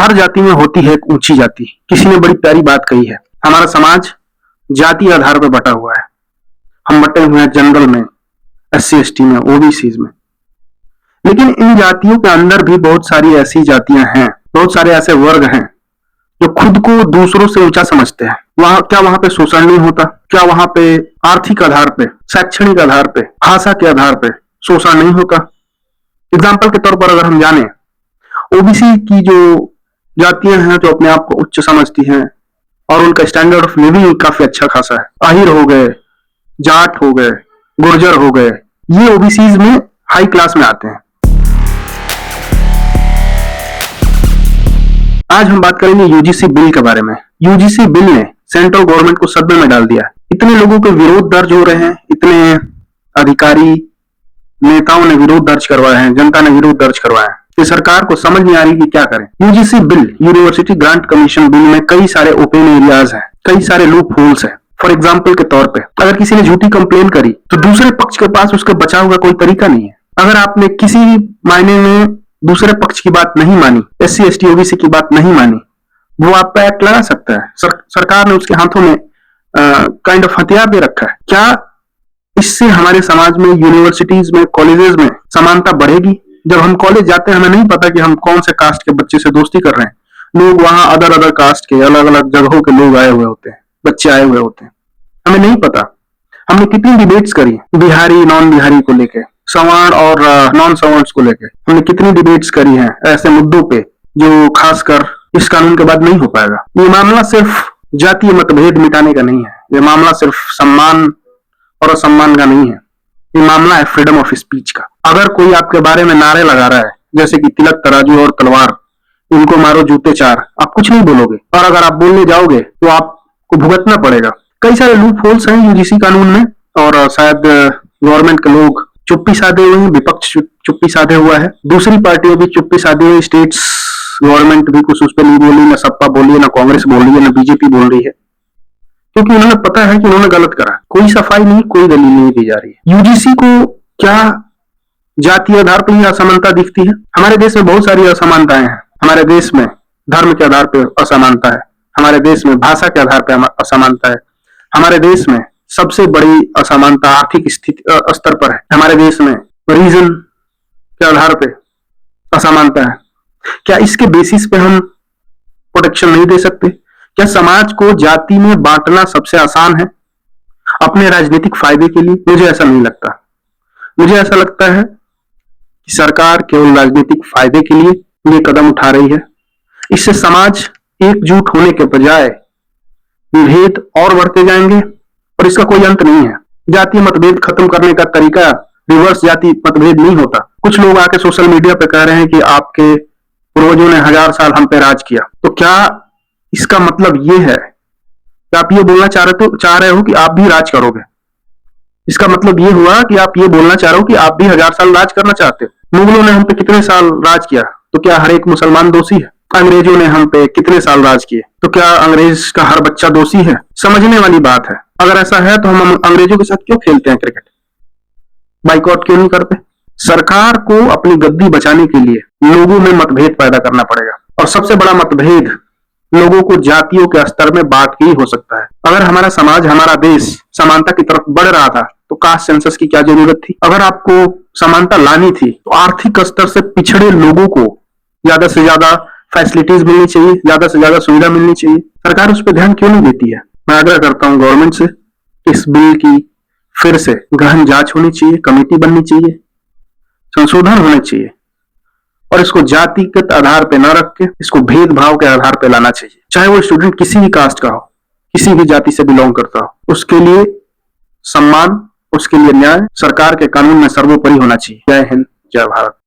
हर जाति में होती है एक ऊंची जाति। किसी ने बड़ी प्यारी बात कही है, हमारा समाज जाति आधार पर बटा हुआ है। हम बटे हुए हैं जनरल में, SC ST में, OBC में। लेकिन इन जातियों के अंदर भी बहुत सारी ऐसी जातियां हैं, बहुत सारे ऐसे वर्ग हैं जो खुद को दूसरों से ऊंचा समझते हैं। क्या वहां पे शोषण नहीं होता? क्या वहां पे आर्थिक आधार पे, शैक्षणिक आधार पे, भाषा के आधार पे शोषण नहीं होता? एग्जाम्पल के तौर पर अगर हम जाने, OBC की जो जातियां हैं जो अपने आप को उच्च समझती हैं और उनका स्टैंडर्ड ऑफ लिविंग काफी अच्छा खासा है, आहिर हो गए, जाट हो गए, गुर्जर हो गए, ये OBCs में हाई क्लास में आते हैं। आज हम बात करेंगे UGC बिल के बारे में। UGC बिल ने सेंट्रल गवर्नमेंट को सदमे में डाल दिया। इतने लोगों के विरोध दर्ज हो रहे हैं, इतने अधिकारी नेताओं ने विरोध दर्ज करवाए हैं, जनता ने विरोध दर्ज करवाए हैं कि सरकार को समझ नहीं आ रही कि क्या करें। UGC bill, university grant commission bill में कई सारे ओपन एरियाज हैं, कई सारे लूप होल्स हैं। फॉर एग्जाम्पल के तौर पे अगर किसी ने झूठी कंप्लेन करी तो दूसरे पक्ष के पास उसके बचाव का कोई तरीका नहीं है। अगर आपने किसी मायने में दूसरे पक्ष की बात नहीं मानी, SC ST OBC की बात नहीं मानी, वो आप पे एक्ट लगा सकता है। सरकार ने उसके हाथों में काइंड ऑफ हथियार दे रखा है। क्या इससे हमारे समाज में, यूनिवर्सिटीज में, कॉलेजेस में समानता बढ़ेगी? जब हम कॉलेज जाते हैं हमें नहीं पता कि हम कौन से कास्ट के बच्चे से दोस्ती कर रहे हैं। लोग वहां अदर कास्ट के, अलग अलग जगहों के लोग आए हुए होते हैं, बच्चे आए हुए होते हैं, हमें नहीं पता। हमने कितनी डिबेट्स करी बिहारी नॉन बिहारी को लेके, सवर्ण और नॉन सवर्ण को लेके, हमने कितनी डिबेट्स करी हैं ऐसे मुद्दों पे जो खासकर इस कानून के बाद नहीं हो पाएगा। ये मामला सिर्फ जातीय मतभेद मिटाने का नहीं है, ये मामला सिर्फ सम्मान और असम्मान का नहीं है, ये मामला है फ्रीडम ऑफ स्पीच का। अगर कोई आपके बारे में नारे लगा रहा है जैसे कि तिलक तराजू और तलवार, इनको मारो जूते चार, आप कुछ नहीं बोलोगे, और अगर आप बोलने जाओगे तो आपको भुगतना पड़ेगा। कई सारे लूप होल्स हैं UGC कानून में और शायद गवर्नमेंट के लोग चुप्पी साधे हुए हैं, विपक्ष चुप्पी साधे हुआ है, दूसरी पार्टियां भी चुप्पी साधे हुए, स्टेट्स गवर्नमेंट भी कुछ उस पर नहीं बोली, ना सपा बोली है, ना कांग्रेस बोल रही है, ना BJP बोल रही है, क्योंकि उन्होंने पता है कि उन्होंने गलत करा। कोई सफाई नहीं, कोई दलील नहीं दी जा रही है। UGC को क्या जातीय आधार पर ही असमानता दिखती है? हमारे देश में बहुत सारी असमानताएं हैं। हमारे देश में धर्म के आधार पर असमानता है, हमारे देश में भाषा के आधार पर असमानता है, हमारे देश में सबसे बड़ी असमानता आर्थिक स्थिति स्तर पर है, हमारे देश में रीजन के आधार पे असमानता है। क्या इसके बेसिस पे हम प्रोटेक्शन नहीं दे सकते? क्या समाज को जाति में बांटना सबसे आसान है अपने राजनीतिक फायदे के लिए? मुझे ऐसा नहीं लगता। मुझे ऐसा लगता है कि सरकार केवल राजनीतिक फायदे के लिए ये कदम उठा रही है। इससे समाज एकजुट होने के बजाय विभेद और बढ़ते जाएंगे और इसका कोई अंत नहीं है। जातीय मतभेद खत्म करने का तरीका रिवर्स जाति मतभेद नहीं होता। कुछ लोग आके सोशल मीडिया पे कह रहे हैं कि आपके पूर्वजों ने 1000 साल हम पे राज किया, तो क्या इसका मतलब ये है कि आप ये बोलना चाह रहे हो कि आप भी राज करोगे? इसका मतलब ये हुआ कि आप ये बोलना चाह रहे हो कि आप भी 1000 साल राज करना चाहते हो। मुगलों ने हम पे कितने साल राज किया, तो क्या हर एक मुसलमान दोषी है? अंग्रेजों ने हम पे कितने साल राज किए, तो क्या अंग्रेज का हर बच्चा दोषी है? समझने वाली बात है। अगर ऐसा है तो हम अंग्रेजों के साथ क्यों खेलते हैं क्रिकेट? बाइकआउट क्यों नहीं करते? सरकार को अपनी गद्दी बचाने के लिए लोगों में मतभेद पैदा करना पड़ेगा, और सबसे बड़ा मतभेद लोगों को जातियों के स्तर में बांट के ही हो सकता है। अगर हमारा समाज, हमारा देश समानता की तरफ बढ़ रहा था तो कास्ट सेंसस की क्या जरूरत थी? अगर आपको समानता लानी थी तो आर्थिक स्तर से पिछड़े लोगों को ज्यादा से ज्यादा फैसिलिटीज मिलनी चाहिए, ज्यादा से ज्यादा सुविधा मिलनी चाहिए। सरकार उस पर ध्यान क्यों नहीं देती है? मैं आग्रह करता हूं गवर्नमेंट से, इस बिल की फिर से गहन जांच होनी चाहिए, कमेटी बननी चाहिए, संशोधन होने चाहिए, और इसको जातिगत आधार पे न रख के इसको भेदभाव के आधार पे लाना चाहिए। चाहे वो स्टूडेंट किसी भी कास्ट का हो, किसी भी जाति से बिलोंग करता हो, उसके लिए सम्मान, उसके लिए न्याय सरकार के कानून में सर्वोपरि होना चाहिए। जय हिंद, जय भारत।